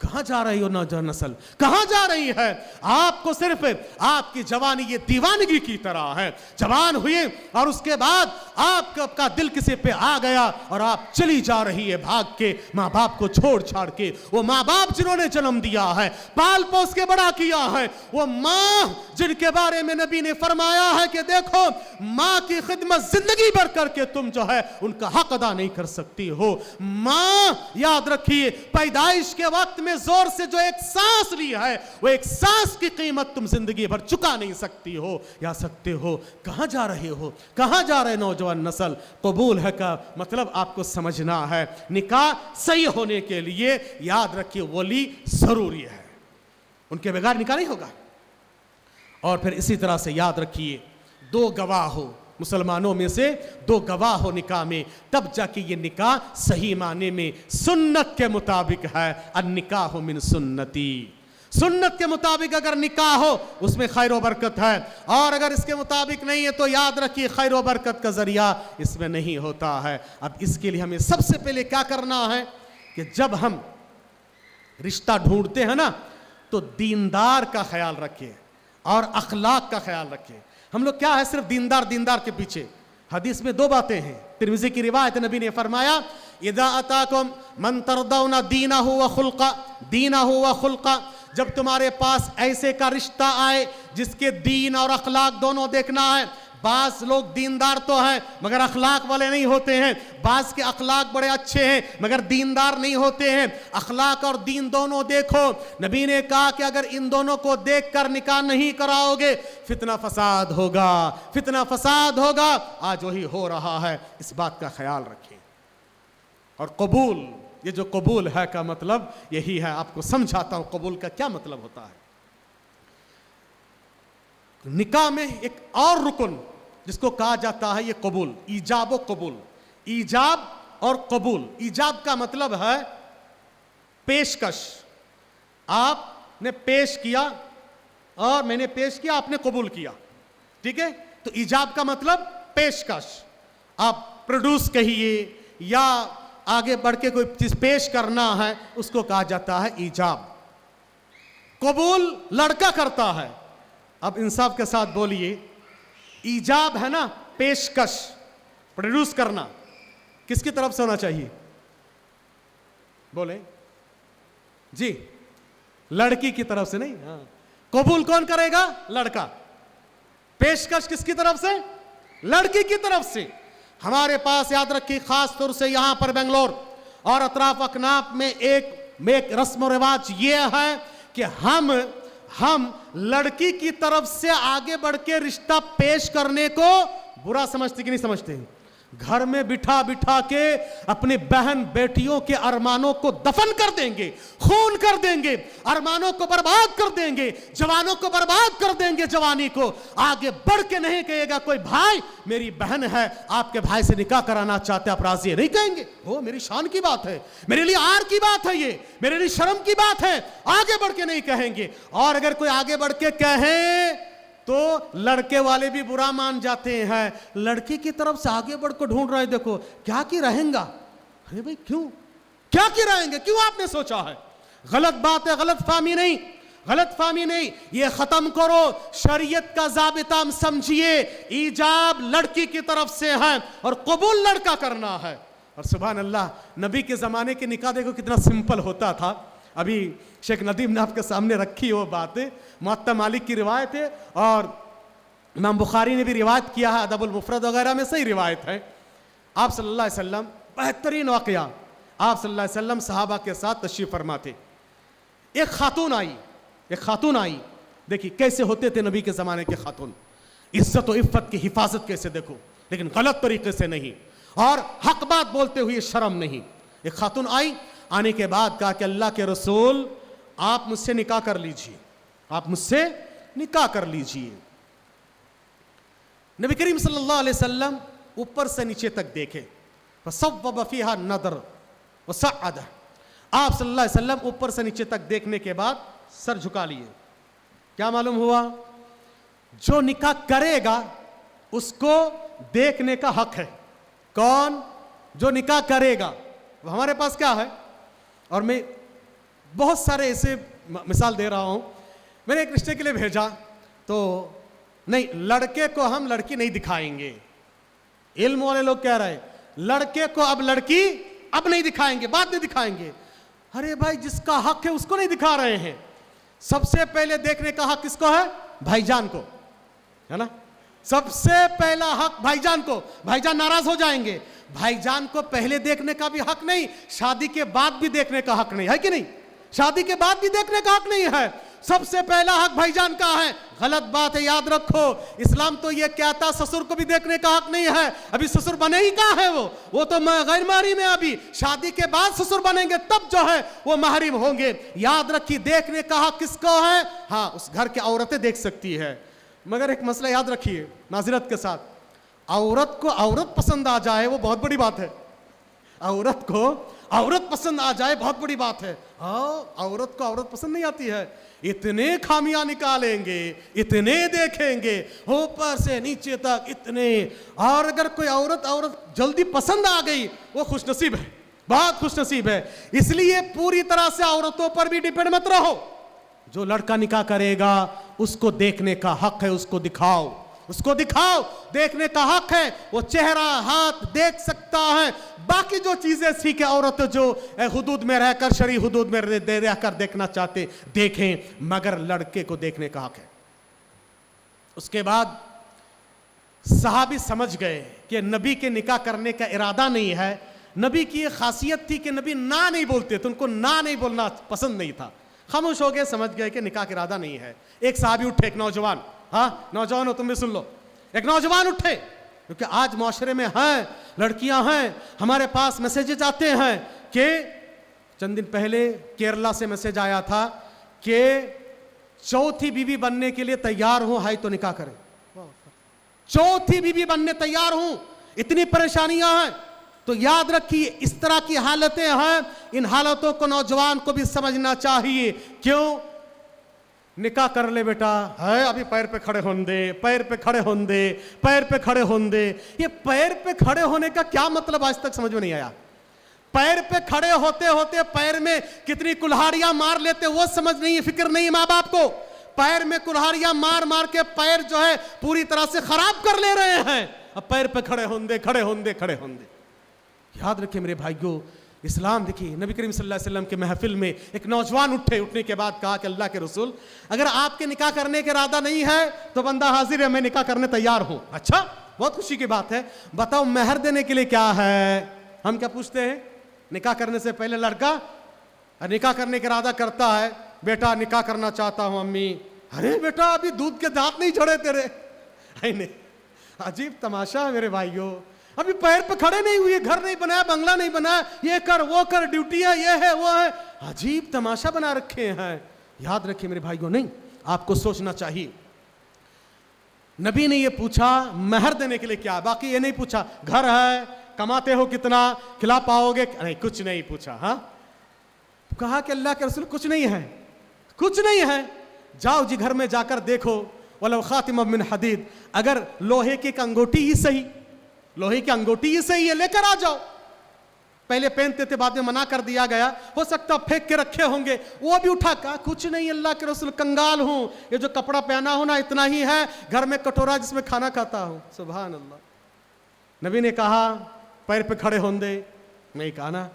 کہاں جا رہی ہو نوجوان نسل؟ کہاں جا رہی ہے؟ آپ کو صرف آپ کی جوانی یہ دیوانگی کی طرح ہے. جوان ہوئے اور اس کے بعد آپ کا دل کسی پہ آ گیا اور آپ چلی جا رہی ہے بھاگ کے ماں باپ کو چھوڑ چھاڑ کے. وہ ماں باپ جنہوں نے جنم دیا ہے, پال پوس کے بڑا کیا ہے, وہ ماں جن کے بارے میں نبی نے فرمایا ہے کہ دیکھو ماں کی خدمت زندگی بھر کر کے تم جو ہے ان کا حق ادا نہیں کر سکتی ہو. ماں یاد رکھیے پیدائش کے وقت میں زور سے جو ایک سانس لی ہے وہ ایک سانس کی قیمت تم زندگی بھر چکا نہیں سکتی ہو یا سکتے ہو. کہاں جا رہے ہو؟ کہاں جا رہے نوجوان نسل؟ قبول ہے کا مطلب آپ کو سمجھنا ہے. نکاح صحیح ہونے کے لیے یاد رکھیے ولی ضروری ہے, ان کے بغیر نکاح نہیں ہوگا. اور پھر اسی طرح سے یاد رکھیے 2 گواہ ہو, مسلمانوں میں سے 2 گواہ ہو نکاح میں, تب جا کے یہ نکاح صحیح معنی میں سنت کے مطابق ہے. النکاح من سنتی, سنت کے مطابق اگر نکاح ہو اس میں خیر و برکت ہے, اور اگر اس کے مطابق نہیں ہے تو یاد رکھیے خیر و برکت کا ذریعہ اس میں نہیں ہوتا ہے. اب اس کے لیے ہمیں سب سے پہلے کیا کرنا ہے کہ جب ہم رشتہ ڈھونڈتے ہیں نا تو دیندار کا خیال رکھیں اور اخلاق کا خیال رکھیں. ہم لوگ کیا ہے صرف دیندار کے پیچھے. حدیث میں 2 باتیں ہیں, ترمذی کی روایت, نبی نے فرمایا اذا اتاکم من ترضون دینہ وخلقہ, جب تمہارے پاس ایسے کا رشتہ آئے جس کے دین اور اخلاق دونوں دیکھنا ہے. بعض لوگ دیندار تو ہیں مگر اخلاق والے نہیں ہوتے ہیں, بعض کے اخلاق بڑے اچھے ہیں مگر دیندار نہیں ہوتے ہیں. اخلاق اور دین دونوں دیکھو. نبی نے کہا کہ اگر ان دونوں کو دیکھ کر نکاح نہیں کراؤ گے فتنہ فساد ہوگا. آج وہی ہو رہا ہے, اس بات کا خیال رکھیں. اور قبول, یہ جو قبول ہے کا مطلب یہی ہے, آپ کو سمجھاتا ہوں قبول کا کیا مطلب ہوتا ہے. نکاح میں ایک اور رکن جس کو کہا جاتا ہے یہ قبول, ایجاب و قبول. ایجاب اور قبول. ایجاب کا مطلب ہے پیشکش, آپ نے پیش کیا اور میں نے پیش کیا, آپ نے قبول کیا, ٹھیک ہے. تو ایجاب کا مطلب پیشکش, آپ پروڈیوس کہیے یا آگے بڑھ کے کوئی چیز پیش کرنا ہے اس کو کہا جاتا ہے ایجاب. قبول لڑکا کرتا ہے. اب انصاف کے ساتھ بولیے, ایجاب ہے نا پیشکش, پروڈیوس کرنا, کس کی طرف سے ہونا چاہیے؟ بولیں جی, لڑکی کی طرف سے نہیں. قبول کون کرے گا؟ لڑکا. پیشکش کس کی طرف سے؟ لڑکی کی طرف سے. ہمارے پاس یاد رکھیے خاص طور سے یہاں پر بنگلور اور اطراف اکناف میں ایک رسم و رواج یہ ہے کہ ہم لڑکی کی طرف سے آگے بڑھ کے رشتہ پیش کرنے کو برا سمجھتے کہ نہیں سمجھتے ہیں؟ گھر میں بٹھا کے اپنی بہن بیٹیوں کے ارمانوں کو دفن کر دیں گے, خون کر دیں گے, ارمانوں کو برباد کر دیں گے, جوانوں کو برباد کر دیں گے. جوانی کو آگے بڑھ کے نہیں کہے گا کوئی بھائی میری بہن ہے آپ کے بھائی سے نکاح کرانا چاہتے آپ راضی ہے, نہیں کہیں گے. وہ میری شان کی بات ہے, میرے لیے آر کی بات ہے, یہ میرے لیے شرم کی بات ہے. آگے بڑھ کے نہیں کہیں گے. اور اگر کوئی آگے بڑھ کے کہیں تو لڑکے والے بھی برا مان جاتے ہیں. لڑکی کی طرف سے آگے بڑھ کو ڈھونڈ رہے, دیکھو کیا کی رہیں گا. ارے بھائی کیوں, کیا کی رہیں گے, کیوں آپ نے سوچا ہے؟ غلط بات ہے, غلط فہمی نہیں. یہ ختم کرو. شریعت کا ضابطہ سمجھیے, ایجاب لڑکی کی طرف سے ہے اور قبول لڑکا کرنا ہے. اور سبحان اللہ, نبی کے زمانے کے نکاح دیکھو کتنا سمپل ہوتا تھا. ابھی شیخ ندیم نے آپ کے سامنے رکھی وہ باتیں, موطا مالک کی روایت ہے اور امام بخاری نے بھی روایت کیا ہے, ادب المفرد وغیرہ میں صحیح روایت ہے. آپ صلی اللہ علیہ وسلم, بہترین واقعہ, آپ صلی اللہ علیہ وسلم صحابہ کے ساتھ تشریف فرما تھے. ایک خاتون آئی, دیکھیے کیسے ہوتے تھے نبی کے زمانے کے خاتون, عزت و عفت کی حفاظت کیسے دیکھو, لیکن غلط طریقے سے نہیں اور حق بات بولتے ہوئے شرم نہیں. ایک خاتون آئی, آنے کے بعد کہا کہ اللہ کے رسول آپ مجھ سے نکاح کر لیجئے, آپ مجھ سے نکاح کر لیجئے. نبی کریم صلی اللہ علیہ وسلم اوپر سے نیچے تک دیکھے, فصوب فیہا النظر وصعد. آپ صلی اللہ علیہ وسلم اوپر سے نیچے تک دیکھنے کے بعد سر جھکا لیے. کیا معلوم ہوا؟ جو نکاح کرے گا اس کو دیکھنے کا حق ہے. کون؟ جو نکاح کرے گا. ہمارے پاس کیا ہے, اور میں بہت سارے ایسے مثال دے رہا ہوں. میں نے ایک رشتے کے لیے بھیجا تو نہیں لڑکے کو ہم لڑکی نہیں دکھائیں گے. علم والے لوگ کہہ رہے لڑکے کو اب لڑکی اب نہیں دکھائیں گے, بعد میں دکھائیں گے. ارے بھائی جس کا حق ہے اس کو نہیں دکھا رہے ہیں. سب سے پہلے دیکھنے کا حق کس کو ہے؟ بھائی جان کو, ہے نا. سب سے پہلا حق بھائی جان کو. بھائی جان ناراض ہو جائیں گے. بھائی جان کو پہلے دیکھنے کا بھی حق نہیں, شادی کے بعد بھی دیکھنے کا حق نہیں ہے کہ نہیں؟ شادی کے بعد بھی دیکھنے کا حق نہیں ہے. سب سے پہلا حق بھائی جان کا ہے. غلط بات ہے, یاد رکھو. اسلام تو یہ کہتا سسر کو بھی دیکھنے کا حق نہیں ہے. ابھی سسر بنے ہی کہاں ہے وہ تو غیر محرم ہے. ابھی شادی کے بعد سسر بنیں گے تب جو ہے وہ محرم ہوں گے. یاد رکھیے دیکھنے کا حق کس کو ہے؟ ہاں اس گھر کی عورتیں دیکھ سکتی ہے. مگر ایک مسئلہ یاد رکھیے معذرت کے ساتھ, عورت کو عورت پسند آ جائے وہ بہت بڑی بات ہے. عورت کو عورت پسند آ جائے بہت بڑی بات ہے. عورت کو عورت پسند نہیں آتی ہے. اتنے خامیاں نکالیں گے, اتنے دیکھیں گے اوپر سے نیچے تک اتنے. اور اگر کوئی عورت جلدی پسند آ گئی وہ خوش نصیب ہے, بہت خوش نصیب ہے. اس لیے پوری طرح سے عورتوں پر بھی ڈیپینڈ مت رہو. جو لڑکا نکاح کرے گا اس کو دیکھنے کا حق ہے, اس کو دکھاؤ, اس کو دکھاؤ. دیکھنے کا حق ہے. وہ چہرہ ہاتھ دیکھ سکتا ہے. باقی جو چیزیں سیکھے عورت جو حدود میں رہ کر شرعی حدود میں رہ کر دیکھنا چاہتے دیکھیں, مگر لڑکے کو دیکھنے کا حق ہے. اس کے بعد صحابی سمجھ گئے کہ نبی کے نکاح کرنے کا ارادہ نہیں ہے. نبی کی یہ خاصیت تھی کہ نبی نہ نہیں بولتے تھے, ان کو نہ نہیں بولنا پسند نہیں تھا. خاموش ہو گئے, سمجھ گئے کہ نکاح کا ارادہ نہیں ہے. ایک صحابی اٹھے, ایک نوجوان, ہاں نوجوان ہو تم بھی سن لو, ایک نوجوان اٹھے, کیونکہ آج معاشرے میں ہیں لڑکیاں ہیں, ہمارے پاس میسیجز آتے ہیں کہ چند دن پہلے کیرلا سے میسیج آیا تھا کہ چوتھی بیوی بننے کے لیے تیار ہوں, ہائی تو نکاح کریں. چوتھی بیوی بننے تیار ہوں, اتنی پریشانیاں ہیں. تو یاد رکھیے اس طرح کی حالتیں ہیں. ان حالتوں کو نوجوان کو بھی سمجھنا چاہیے. کیوں؟ نکاح کر لے بیٹا, ہے ابھی پیر پہ کھڑے ہون دے, پیر پہ کھڑے ہون دے, پیر پہ کھڑے ہون دے. یہ پیر پہ کھڑے ہونے کا کیا مطلب آج تک سمجھ میں نہیں آیا. پیر پہ کھڑے ہوتے ہوتے پیر میں کتنی کلہاڑیاں مار لیتے وہ سمجھ نہیں, فکر نہیں ماں باپ کو. پیر میں کلہاڑیاں مار مار کے پیر جو ہے پوری طرح سے خراب کر لے رہے ہیں. اب پیر پہ کھڑے ہون دے, کھڑے ہون دے, کھڑے ہون دے. یاد رکھیں میرے بھائیوں, اسلام دیکھیے نبی کریم صلی اللہ علیہ وسلم کے محفل میں ایک نوجوان اٹھے, اٹھنے کے بعد کہا کہ اللہ کے رسول اگر آپ کے نکاح کرنے کا ارادہ نہیں ہے تو بندہ حاضر ہے, میں نکاح کرنے تیار ہوں. اچھا بہت خوشی کی بات ہے, بتاؤ مہر دینے کے لیے کیا ہے؟ ہم کیا پوچھتے ہیں نکاح کرنے سے پہلے؟ لڑکا نکاح کرنے کا ارادہ کرتا ہے, بیٹا نکاح کرنا چاہتا ہوں امی. ارے بیٹا ابھی دودھ کے دانت نہیں جھڑے تیرے. عجیب تماشا ہے میرے بھائیوں, ابھی پیر پہ کھڑے نہیں ہوئے, گھر نہیں بنایا, بنگلہ نہیں بنایا, یہ کر وہ کر, ڈیوٹی ہے, یہ ہے وہ ہے. عجیب تماشا بنا رکھے ہیں. یاد رکھیں میرے بھائیوں, نہیں آپ کو سوچنا چاہیے. نبی نے یہ پوچھا مہر دینے کے لیے کیا, باقی یہ نہیں پوچھا گھر ہے, کماتے ہو کتنا, کھلا پاؤ گے, نہیں کچھ نہیں پوچھا. ہاں کہا کہ اللہ کے رسول کچھ نہیں ہے, کچھ نہیں ہے. جاؤ جی گھر میں جا کر دیکھو, ولو خاتم من حدید, اگر لوہے کی ایک انگوٹھی ہی صحیح, لوہے کی انگوٹھی ہی صحیح ہے, لے کر آ جاؤ. پہلے پہنتے تھے, بعد میں منع کر دیا گیا, ہو سکتا پھینک کے رکھے ہوں گے. وہ بھی اٹھا, کہا کچھ نہیں اللہ کے رسول, کنگال ہوں, یہ جو کپڑا پہنا ہوں نا اتنا ہی ہے, گھر میں کٹورا جس میں کھانا کھاتا ہوں. سبحان اللہ. نبی نے کہا پیر پہ کھڑے ہوں دے, نہیں کہا نا,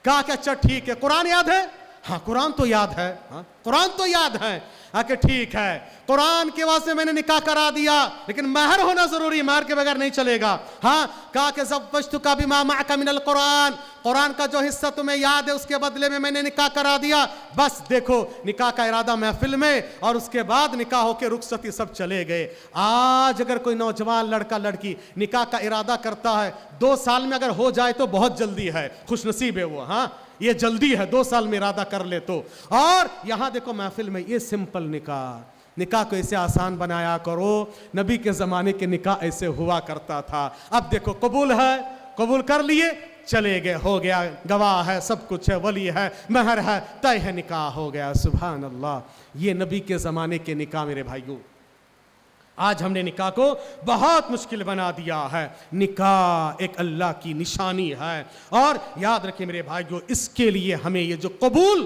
کہا کہ اچھا ٹھیک ہے, قرآن یاد ہے؟ ہاں قرآن تو یاد ہے, ہاں قرآن تو یاد ہے. کہ ٹھیک ہے, قرآن کے واسطے میں نے نکاح کرا دیا, لیکن مہر ہونا ضروری, مہر کے بغیر نہیں چلے گا. ہاں کہا کہ زوجتک بما معک من القرآن, قرآن کا جو حصہ تمہیں یاد ہے اس کے بدلے میں نے نکاح کرا دیا. بس دیکھو نکاح کا ارادہ محفل میں, اور اس کے بعد نکاح ہو کے رخصتی سب چلے گئے. آج اگر کوئی نوجوان لڑکا لڑکی نکاح کا ارادہ کرتا ہے, 2 سال میں اگر ہو جائے تو بہت جلدی ہے, خوش نصیب ہے وہ. ہاں یہ جلدی ہے, 2 سال میں ارادہ کر لے تو. اور یہاں دیکھو محفل میں یہ سمپل نکاح, نکاح کو ایسے آسان بنایا کرو. نبی کے زمانے کے نکاح ایسے ہوا کرتا تھا. اب دیکھو قبول ہے, قبول کر لیے, چلے گئے, ہو گیا, گواہ ہے, سب کچھ ہے, ولی ہے, مہر ہے, طے ہے, نکاح ہو گیا. سبحان اللہ. یہ نبی کے زمانے کے نکاح میرے بھائیوں. آج ہم نے نکاح کو بہت مشکل بنا دیا ہے. نکاح ایک اللہ کی نشانی ہے, اور یاد رکھیں میرے بھائیوں اس کے لیے ہمیں یہ جو قبول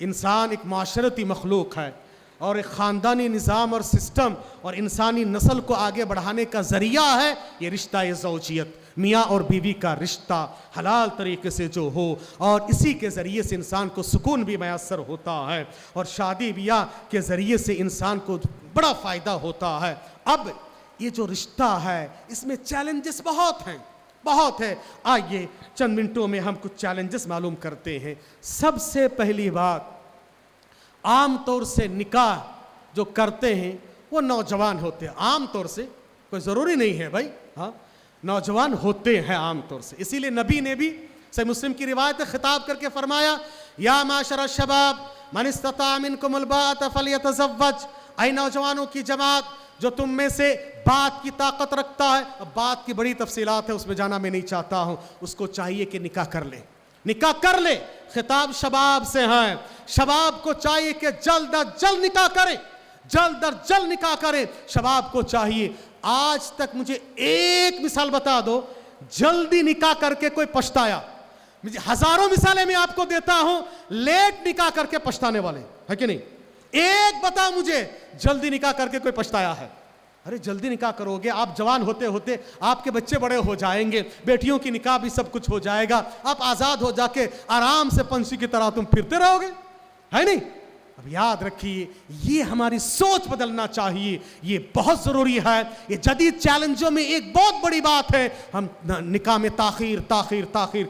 انسان ایک معاشرتی مخلوق ہے اور ایک خاندانی نظام اور سسٹم اور انسانی نسل کو آگے بڑھانے کا ذریعہ ہے یہ رشتہ زوجیت، میاں اور بیوی کا رشتہ حلال طریقے سے جو ہو، اور اسی کے ذریعے سے انسان کو سکون بھی میسر ہوتا ہے، اور شادی بیاہ کے ذریعے سے انسان کو بڑا فائدہ ہوتا ہے۔ اب یہ جو رشتہ ہے اس میں چیلنجز بہت ہے۔ آئیے چند منٹوں میں ہم کچھ چیلنجز معلوم کرتے ہیں۔ سب سے پہلی بات، عام طور سے نکاح جو کرتے ہیں وہ نوجوان ہوتے ہیں، عام طور سے، کوئی ضروری نہیں ہے بھائی، ہاں نوجوان ہوتے ہیں عام طور سے۔ اسی لیے نبی نے بھی صحیح مسلم کی روایت خطاب کر کے فرمایا، یا معاشر الشباب من استطاع منکم الباءۃ فلیتزوج، اے نوجوانوں کی جماعت جو تم میں سے بات کی طاقت رکھتا ہے، اب بات کی بڑی تفصیلات ہے، اس میں جانا میں نہیں چاہتا ہوں، اس کو چاہیے کہ نکاح کر لے۔ خطاب شباب سے ہیں، شباب کو چاہیے کہ جلد از جلد نکاح کریں، شباب کو چاہیے۔ آج تک مجھے ایک مثال بتا دو جلدی نکاح کر کے کوئی پچھتایا؟ ہزاروں مثالیں میں آپ کو دیتا ہوں لیٹ نکاح کر کے پچھتانے والے، ہے کہ نہیں؟ ایک بتا مجھے جلدی نکاح کر کے کوئی پچھتایا ہے؟ ارے جلدی نکاح کرو گے، آپ جوان ہوتے ہوتے آپ کے بچے بڑے ہو جائیں گے، بیٹیوں کی نکاح بھی سب کچھ ہو جائے گا، آپ آزاد ہو جا کے آرام سے پنچھی کی طرح تم پھرتے رہو گے، ہے نہیں؟ اب یاد رکھیے یہ ہماری سوچ بدلنا چاہیے، یہ بہت ضروری ہے۔ یہ جدید چیلنجوں میں ایک بہت بڑی بات ہے، ہم نکاح میں تاخیر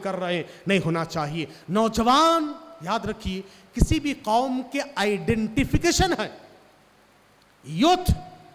کر رہے ہیں، نہیں ہونا چاہیے۔ نوجوان یاد رکھیے کسی بھی قوم کے آئیڈینٹیفیکیشن ہے، یوتھ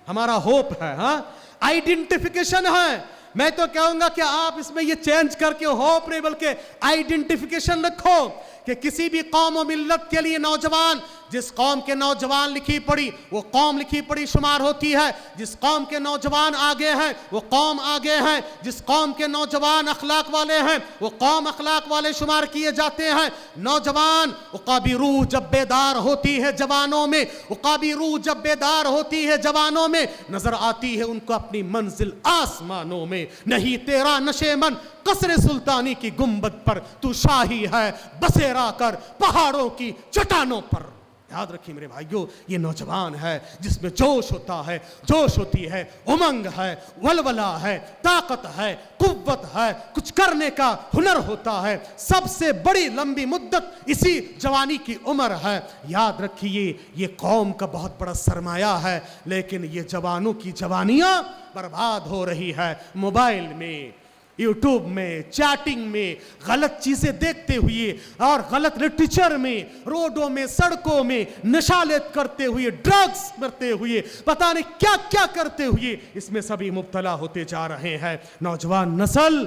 ہمارا ہوپ ہے، ہاں آئیڈینٹیفیکیشن ہے۔ میں تو کہوں گا کہ آپ اس میں یہ چینج کر کے ہوپ نہیں بلکہ آئیڈینٹیفیکیشن رکھو کہ کسی بھی قوم و ملت کے لیے نوجوان، جس قوم کے نوجوان لکھی پڑھی وہ قوم لکھی پڑھی شمار ہوتی ہے، جس قوم کے نوجوان آگے ہیں وہ قوم آگے ہیں، جس قوم کے نوجوان اخلاق والے ہیں وہ قوم اخلاق والے شمار کیے جاتے ہیں۔ نوجوان عقابی روح جب بیدار ہوتی ہے جوانوں میں، عقابی روح جب بیدار ہوتی ہے جوانوں میں، نظر آتی ہے ان کو اپنی منزل آسمانوں میں۔ نہیں تیرا نشے من قصر سلطانی کی گنبد پر، تو شاہی ہے بسیرا کر پہاڑوں کی چٹانوں پر۔ یاد رکھیے میرے بھائیوں، یہ نوجوان ہے جس میں جوش ہوتا ہے، جوش ہوتی ہے، امنگ ہے، ولولہ ہے، طاقت ہے، قوت ہے، کچھ کرنے کا ہنر ہوتا ہے۔ سب سے بڑی لمبی مدت اسی جوانی کی عمر ہے۔ یاد رکھیے یہ قوم کا بہت بڑا سرمایہ ہے، لیکن یہ جوانوں کی جوانیاں برباد ہو رہی ہے موبائل میں، یوٹیوب میں، چیٹنگ میں، غلط چیزیں دیکھتے ہوئے اور غلط لٹریچر میں، روڈوں میں، سڑکوں میں نشالت کرتے ہوئے، ڈرگز کرتے ہوئے، پتہ نہیں کیا کیا کرتے ہوئے اس میں سبھی مبتلا ہوتے جا رہے ہیں۔ نوجوان نسل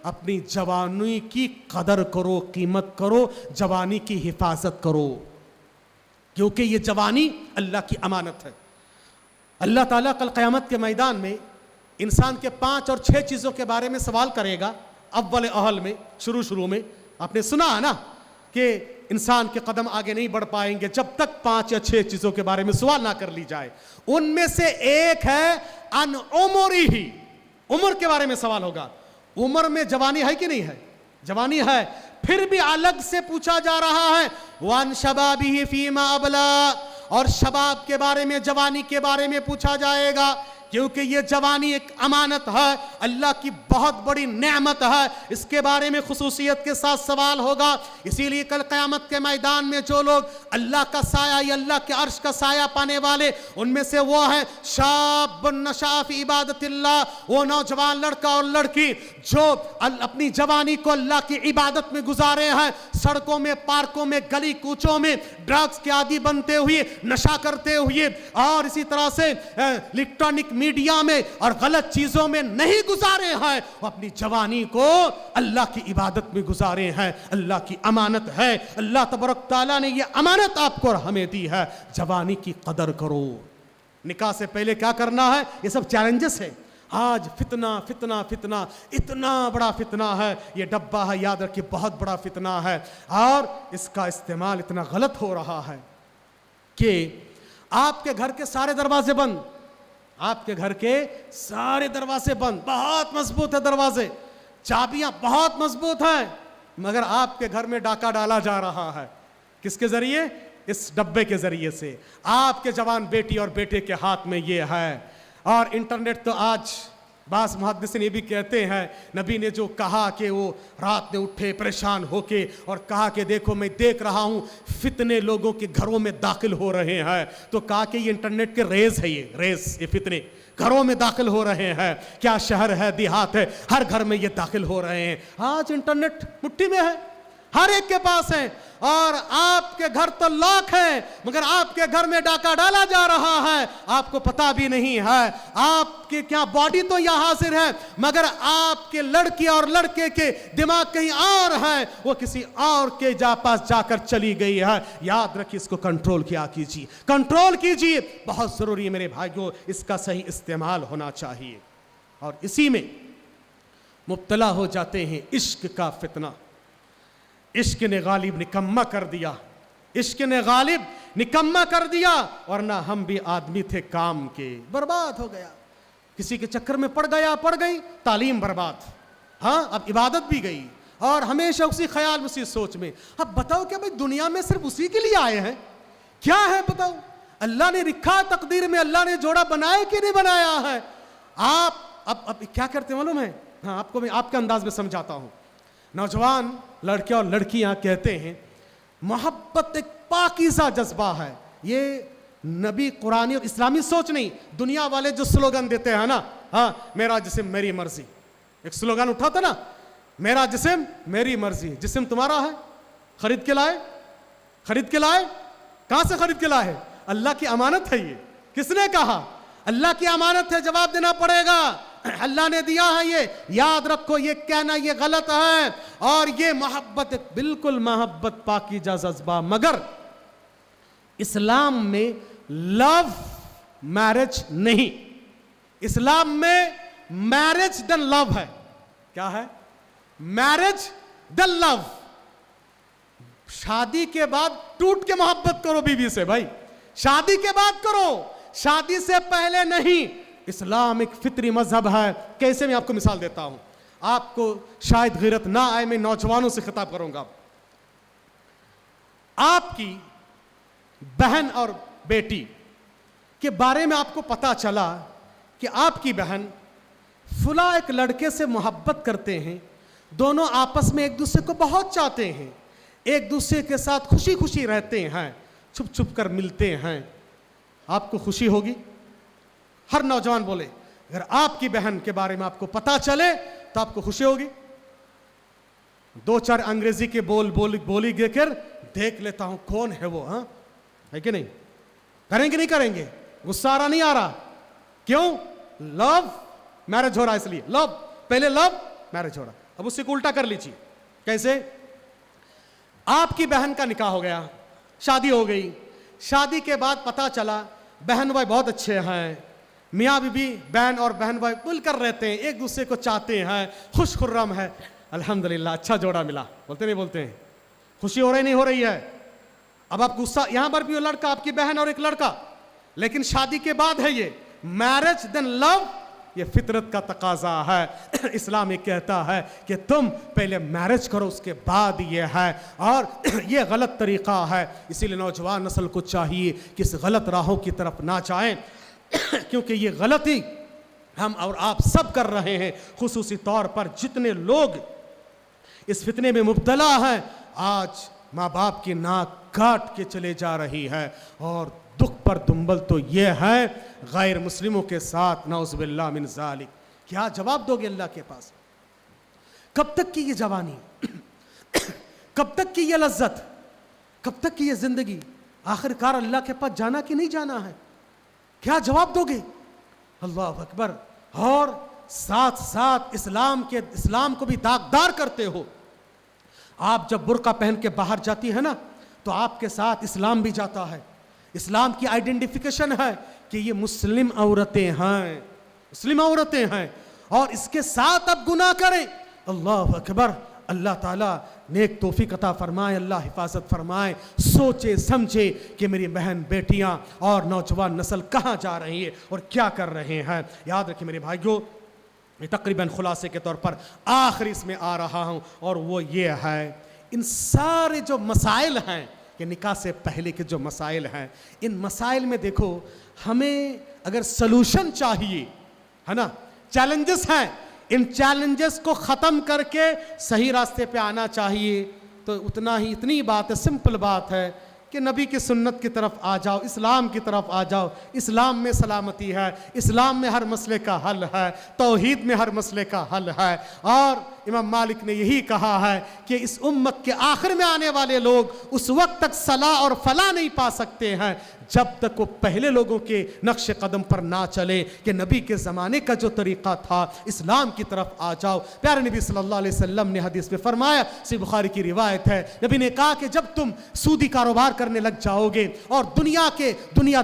اپنی جوانی کی قدر کرو، قیمت کرو، جوانی کی حفاظت کرو، کیونکہ یہ جوانی اللہ کی امانت ہے۔ اللہ تعالیٰ کل قیامت کے میدان میں انسان کے 5 اور 6 چیزوں کے بارے میں سوال کرے گا۔ اول اہل میں شروع میں آپ نے سنا ہے نا کہ انسان کے قدم آگے نہیں بڑھ پائیں گے جب تک 5 یا 6 چیزوں کے بارے میں سوال نہ کر لی جائے۔ ان میں سے ایک ہے ان عمری، عمر کے بارے میں سوال ہوگا۔ عمر میں جوانی ہے کہ نہیں ہے؟ جوانی ہے، پھر بھی الگ سے پوچھا جا رہا ہے وَأَنْ شَبَابِهِ فِي مَا أَبْلَى، اور شباب کے بارے میں، جوانی کے بارے میں پوچھا جائے گا، کیونکہ یہ جوانی ایک امانت ہے، اللہ کی بہت بڑی نعمت ہے، اس کے بارے میں خصوصیت کے ساتھ سوال ہوگا۔ اسی لیے کل قیامت کے میدان میں جو لوگ اللہ کا سایہ یا اللہ کے عرش کا سایہ پانے والے، ان میں سے وہ ہیں شاب نشأ فی عبادت اللہ، وہ نوجوان لڑکا اور لڑکی جو اپنی جوانی کو اللہ کی عبادت میں گزارے ہیں، سڑکوں میں، پارکوں میں، گلی کوچوں میں ڈرگز کے عادی بنتے ہوئے، نشہ کرتے ہوئے، اور اسی طرح سے الیکٹرانک میڈیا میں اور غلط چیزوں میں نہیں گزارے ہیں، وہ اپنی جوانی کو اللہ کی عبادت میں گزارے ہیں۔ اللہ کی امانت ہے، اللہ تبارک تعالیٰ نے یہ امانت آپ کو اور ہمیں دی ہے، جوانی کی قدر کرو۔ نکاح سے پہلے کیا کرنا ہے، یہ سب چیلنجز ہیں۔ آج فتنہ اتنا بڑا فتنہ ہے، یہ ڈبہ ہے، یاد رکھیے بہت بڑا فتنہ ہے، اور اس کا استعمال اتنا غلط ہو رہا ہے کہ آپ کے گھر کے سارے دروازے بند، آپ کے گھر کے سارے دروازے بند، بہت مضبوط ہے دروازے، چابیاں بہت مضبوط ہیں، مگر آپ کے گھر میں ڈاکہ ڈالا جا رہا ہے۔ کس کے ذریعے؟ اس ڈبے کے ذریعے سے آپ کے جوان بیٹی اور بیٹے کے ہاتھ میں یہ ہے. اور انٹرنیٹ تو آج بعض محدثین یہ بھی کہتے ہیں نبی نے جو کہا کہ وہ رات میں اٹھے پریشان ہو کے اور کہا کہ دیکھو میں دیکھ رہا ہوں فتنے لوگوں کے گھروں میں داخل ہو رہے ہیں, تو کہا کہ یہ انٹرنیٹ کے ریز ہے, یہ فتنے گھروں میں داخل ہو رہے ہیں. کیا شہر ہے دیہات ہے, ہر گھر میں یہ داخل ہو رہے ہیں. آج انٹرنیٹ مٹھی میں ہے, ہر ایک کے پاس ہے, اور آپ کے گھر تو لاکھ ہیں مگر آپ کے گھر میں ڈاکہ ڈالا جا رہا ہے, آپ کو پتا بھی نہیں ہے. آپ کی کیا باڈی تو یہاں حاضر ہے مگر آپ کے لڑکی اور لڑکے کے دماغ کہیں اور ہے, وہ کسی اور کے پاس جا کر چلی گئی ہے. یاد رکھیے, اس کو کنٹرول کیا کیجیے, کنٹرول کیجیے, بہت ضروری ہے میرے بھائیوں, اس کا صحیح استعمال ہونا چاہیے. اور اسی میں مبتلا ہو جاتے ہیں عشق کا فتنہ. عشق نے غالب نکما کر دیا, عشق نے غالب نکما کر دیا, ورنہ ہم بھی آدمی تھے کام کے. برباد ہو گیا, کسی کے چکر میں پڑ گئی, تعلیم برباد, ہاں اب عبادت بھی گئی, اور ہمیشہ اسی خیال اسی سوچ میں. اب بتاؤ کہ بھئی دنیا میں صرف اسی کے لیے آئے ہیں, کیا ہے بتاؤ؟ اللہ نے لکھا تقدیر میں, اللہ نے جوڑا بنایا کہ نہیں بنایا ہے. آپ اب کیا کرتے معلوم ہے؟ ہاں آپ کو میں آپ کے انداز میں سمجھاتا ہوں. نوجوان لڑکے اور لڑکیاں کہتے ہیں محبت ایک پاکیزہ جذبہ ہے. یہ نبی قرآنی اور اسلامی سوچ نہیں. دنیا والے جو سلوگن دیتے ہیں نا, ہاں میرا جسم میری مرضی, ایک سلوگن اٹھا تھا نا, میرا جسم میری مرضی. جسم تمہارا ہے, خرید کے لائے, خرید کے لائے, کہاں سے خرید کے لائے؟ اللہ کی امانت ہے. یہ کس نے کہا؟ اللہ کی امانت ہے, جواب دینا پڑے گا. اللہ نے دیا ہے, یہ یاد رکھو. یہ کہنا یہ غلط ہے. اور یہ محبت بالکل محبت پاکیزہ جذبہ, مگر اسلام میں لو میرج نہیں. اسلام میں میرج دین لو ہے. کیا ہے؟ میرج دین لو. شادی کے بعد ٹوٹ کے محبت کرو بیوی سے, بھائی شادی کے بعد کرو, شادی سے پہلے نہیں. اسلام ایک فطری مذہب ہے. کیسے؟ میں آپ کو مثال دیتا ہوں, آپ کو شاید غیرت نہ آئے, میں نوجوانوں سے خطاب کروں گا. آپ کی بہن اور بیٹی کے بارے میں آپ کو پتا چلا کہ آپ کی بہن فلاں ایک لڑکے سے محبت کرتے ہیں, دونوں آپس میں ایک دوسرے کو بہت چاہتے ہیں, ایک دوسرے کے ساتھ خوشی خوشی رہتے ہیں, چھپ چھپ کر ملتے ہیں. آپ کو خوشی ہوگی؟ ہر نوجوان بولے, اگر آپ کی بہن کے بارے میں آپ کو پتا چلے تو آپ کو خوشی ہوگی. دو چار انگریزی کے بولی گے کر دیکھ لیتا ہوں کون ہے وہ, ہاں ہے کہ نہیں؟ کریں گے نہیں کریں گے؟ غصہ آ رہا نہیں آ رہا؟ کیوں؟ لو میرج ہو رہا, اس لیے لو, پہلے لو میرج ہو رہا. اب اس سے الٹا کر لیجیے. کیسے؟ آپ کی بہن کا نکاح ہو گیا, شادی ہو گئی. شادی کے بعد پتا چلا بہن بھائی بہت اچھے ہیں, میاں بیوی بہن اور بہن بھائی مل کر رہتے ہیں, ایک دوسرے کو چاہتے ہیں, خوش خرم ہے, الحمدللہ اچھا جوڑا ملا. بولتے نہیں بولتے ہیں؟ خوشی ہو رہی نہیں ہو رہی ہے؟ اب آپ غصہ, یہاں پر بھی وہ لڑکا آپ کی بہن اور ایک لڑکا, لیکن شادی کے بعد ہے یہ میرج دین لو. یہ فطرت کا تقاضا ہے. اسلام یہ کہتا ہے کہ تم پہلے میرج کرو, اس کے بعد یہ ہے, اور یہ غلط طریقہ ہے. اسی لیے نوجوان نسل کو چاہیے کہ اس غلط راہوں کی طرف نہ جائیں, کیونکہ یہ غلطی ہم اور آپ سب کر رہے ہیں. خصوصی طور پر جتنے لوگ اس فتنے میں مبتلا ہیں, آج ماں باپ کی ناک کاٹ کے چلے جا رہی ہے. اور دکھ پر دنبل تو یہ ہے غیر مسلموں کے ساتھ, نعوذ باللہ من ذالک. کیا جواب دو گے اللہ کے پاس؟ کب تک کی یہ جوانی, کب تک کی یہ لذت, کب تک کی یہ زندگی؟ آخر کار اللہ کے پاس جانا کہ نہیں جانا ہے؟ کیا جواب دو گے؟ اللہ اکبر. اور ساتھ ساتھ اسلام کو بھی داغدار کرتے ہو. آپ جب برقع پہن کے باہر جاتی ہے نا, تو آپ کے ساتھ اسلام بھی جاتا ہے. اسلام کی آئیڈینٹیفیکیشن ہے کہ یہ مسلم عورتیں ہیں, مسلم عورتیں ہیں, اور اس کے ساتھ اب گناہ کریں. اللہ اکبر. اللہ تعالیٰ نیک توفیق عطا فرمائے, اللہ حفاظت فرمائے. سوچے سمجھے کہ میری بہن بیٹیاں اور نوجوان نسل کہاں جا رہی ہے اور کیا کر رہے ہیں. یاد رکھیں میرے بھائیوں, میں تقریباً خلاصے کے طور پر آخری اس میں آ رہا ہوں, اور وہ یہ ہے, ان سارے جو مسائل ہیں کہ نکاح سے پہلے کے جو مسائل ہیں، ان مسائل میں دیکھو ہمیں اگر سلوشن چاہیے ہے نا، چیلنجز ہیں، ان چیلنجز کو ختم کر کے صحیح راستے پہ آنا چاہیے. تو اتنی بات ہے، سمپل بات ہے کہ نبی کی سنت کی طرف آ جاؤ، اسلام کی طرف آ جاؤ. اسلام میں سلامتی ہے، اسلام میں ہر مسئلے کا حل ہے، توحید میں ہر مسئلے کا حل ہے. اور امام مالک نے یہی کہا ہے کہ اس امت کے آخر میں آنے والے لوگ اس وقت تک صلاح اور فلاح نہیں پا سکتے ہیں جب تک وہ پہلے لوگوں کے نقش قدم پر نہ چلے کہ نبی کے زمانے کا جو طریقہ تھا اسلام کی طرف آ جاؤ. پیارے نبی صلی اللہ علیہ وسلم نے حدیث میں فرمایا، صحیح بخاری کی روایت ہے، نبی نے کہا کہ جب تم سودی کاروبار کرنے لگ جاؤ گے اور دنیا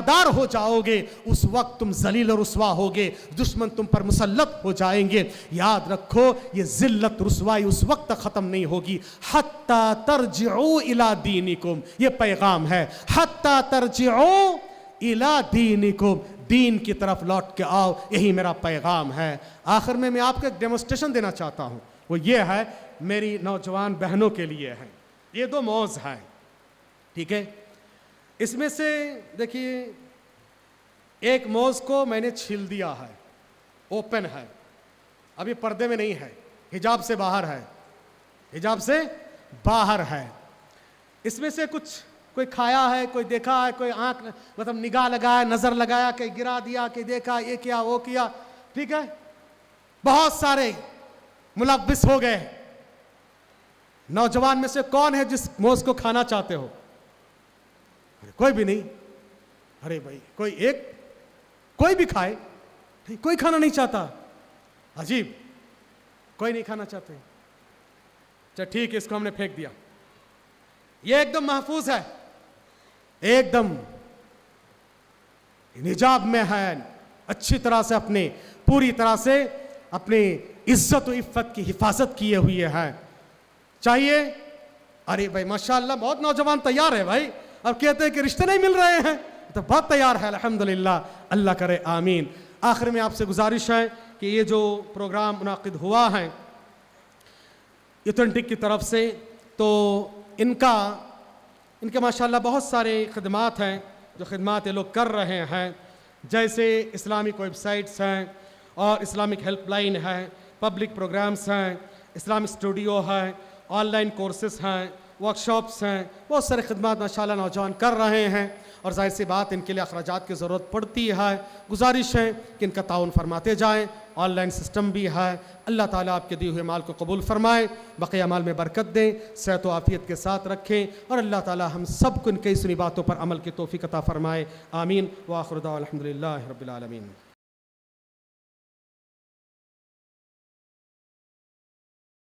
دار ہو جاؤ گے، اس وقت تم ذلیل و رسوا ہوگے، دشمن تم پر مسلط ہو جائیں گے. یاد رکھو یہ ذلت رسوائی اس وقت تک ختم نہیں ہوگی حتی ترجعوا الی دینکم. یہ پیغام ہے، حتی ترجعوا الی دینکم، دین کی طرف لوٹ کے آؤ، یہی میرا پیغام ہے. آخر میں آپ کو ایک ڈیمونسٹریشن دینا چاہتا ہوں، وہ یہ ہے، میری نوجوان بہنوں کے لیے ہے. یہ 2 موز ہیں، ٹھیک ہے. اس میں سے دیکھیے ایک موز کو میں نے چھیل دیا ہے، اوپن ہے، ابھی پردے میں نہیں ہے، حجاب سے باہر ہے، حجاب سے باہر ہے. اس میں سے کچھ کوئی کھایا ہے، کوئی دیکھا ہے، کوئی آنکھ مطلب نگاہ لگایا، نظر لگایا، کہ گرا دیا، کہ دیکھا، یہ کیا وہ کیا، ٹھیک ہے. بہت سارے ملوث ہو گئے. نوجوان میں سے کون ہے جس موز کو کھانا چاہتے ہو؟ کوئی بھی نہیں. ارے بھائی کوئی بھی کھائے، کوئی کھانا نہیں چاہتا. عجیب، کوئی نہیں کھانا چاہتے. اچھا ٹھیک ہے، اس کو ہم نے پھینک دیا. یہ ایک دم محفوظ ہے، ایک دم حجاب میں ہے، اچھی طرح سے پوری طرح سے اپنی عزت و عفت کی حفاظت کیے ہوئے ہیں. چاہیے؟ ارے بھائی ماشاءاللہ بہت نوجوان تیار ہے بھائی، اب کہتے ہیں کہ رشتے نہیں مل رہے ہیں، تو بہت تیار ہے الحمدللہ، اللہ کرے آمین. آخر میں آپ سے گزارش ہے کہ یہ جو پروگرام منعقد ہوا ہے ایتھنٹک کی طرف سے، تو ان کے ماشاءاللہ بہت سارے خدمات ہیں جو خدمات یہ لوگ کر رہے ہیں، جیسے اسلامک ویب سائٹس ہیں اور اسلامک ہیلپ لائن ہے، پبلک پروگرامز ہیں، اسلامک اسٹوڈیو ہے، آن لائن کورسز ہیں، ورکشاپس ہیں. بہت سارے خدمات ماشاءاللہ نوجوان کر رہے ہیں، اور ظاہر سی بات ان کے لیے اخراجات کی ضرورت پڑتی ہے. گزارش ہے کہ ان کا تعاون فرماتے جائیں. آن لائن سسٹم بھی ہے. اللہ تعالیٰ آپ کے دیے ہوئے مال کو قبول فرمائے، بقیہ مال میں برکت دیں، صحت و عافیت کے ساتھ رکھیں، اور اللہ تعالیٰ ہم سب کو ان کئی سنی باتوں پر عمل کی توفیق عطا فرمائے. آمین. وآخر دعوانا الحمدللہ رب العالمین.